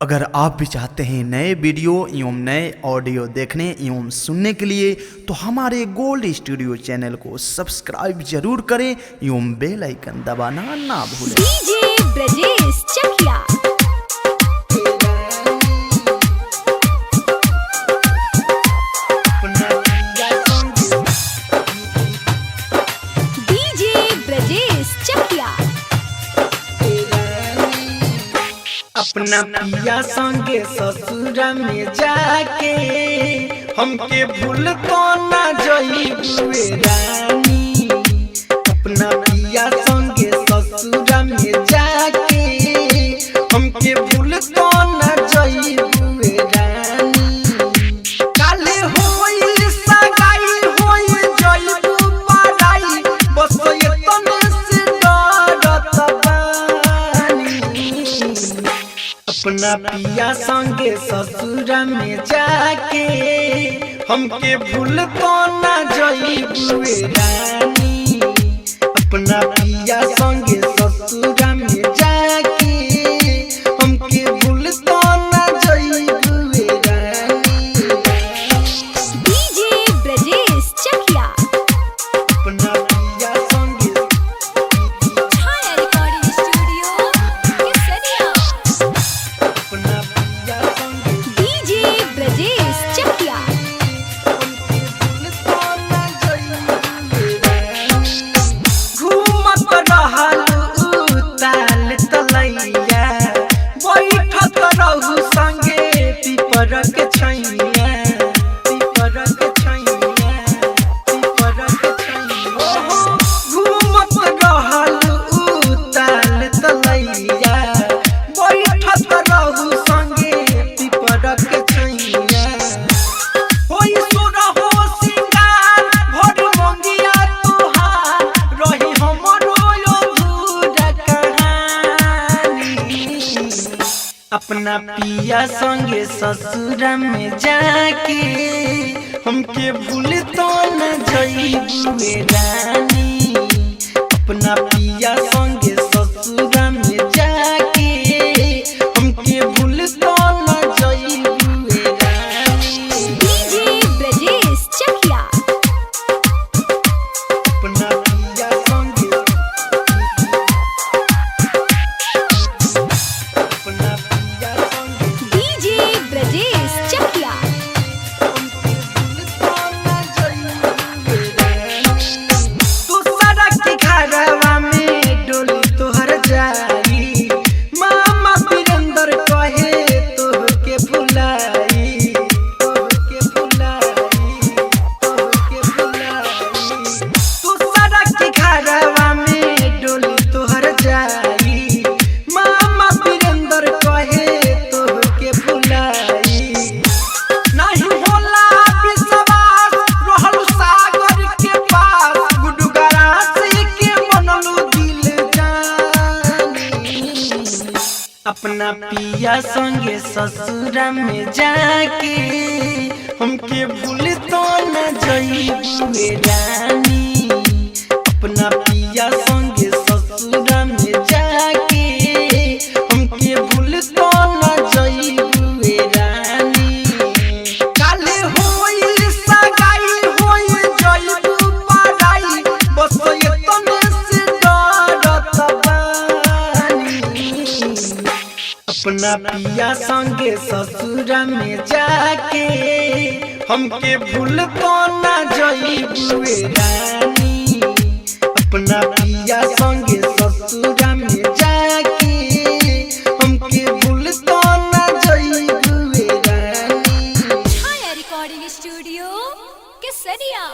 अगर आप भी चाहते हैं नए वीडियो एवं नए ऑडियो देखने एवं सुनने के लिए तो हमारे गोल्ड स्टूडियो चैनल को सब्सक्राइब जरूर करें एवं बेल आइकन दबाना ना भूलें। डीजे ब्रजेश चकिया। अपना पिया संगे ससुरा में जाके हमके भूल तो ना जइबुए रानी। अपना पिया संगे ससुरा में जाके हमके भूल तो ना जइबुए रानी। काले होई सगाई होई जइबु पराई बस एतने से डरत बानी। अपना पिया संगे ससुरा में जाके हमके भूल तो ना जइबुए रानी। अपना पिया संगे ससुरा में जाके हमके भूल तो ना जइबुए रानी। डीजे ब्रजेश चकिया। अपना पिया संगे छाया रिकॉर्डिंग स्टूडियो केसरिया। अपना पिया संगे डीजे ब्रजेश चकिया। घूमत रहल उताल तलैया बैठत रहू संगे पिपरक छैया। पिपरक छैया पिपरक छैया घूमत रहल उताल तलैया बैठत रहू संगे पिपरक छैया। होई सुरहो सिंगार भर मंगिया तुहार रही हमरो अधूरा कहानी। अपना पिया संगे ससुरा में जाके हमके भूल तो न जइबुए रानी। अपना पिया संगे ससुरा में जाके हमके भूल तो न जइबुए रानी। डीजे ब्रजेश चकिया। अपना पिया संगे अपना पिया संगे डीजे ब्रजेश चकिया। तू सड़क के घरवा में डोली तोहर जाई मामा वीरेंद्र कहे तोहके भुलाई तोहके भुलाई तोहके भुलाई। तू सड़क के घरवा में डोली तोहर जाई मामा वीरेंद्र कहे तोहके भुलाई। नहीं होला विश्वास रहल सागर के पास गुडगरासी के मनलू दिल जानी। अपना पिया संगे ससुरा में जाके हमके भूल तो न जइबुए रानी। अपना पिया संगे ससुरा में जाके हमके भूल तो न जइबुए रानी। काले होई सगाई होई जइबु पराई बस एतने से डरत बानी। अपना पिया संगे ससुरा में जाके हमके भूल तो ना जइबुए रानी। अपना पिया संगे ससुरा में जाके हमके भूल तो ना जइबुए रानी। छाया रिकॉर्डिंग स्टूडियो केसरिया।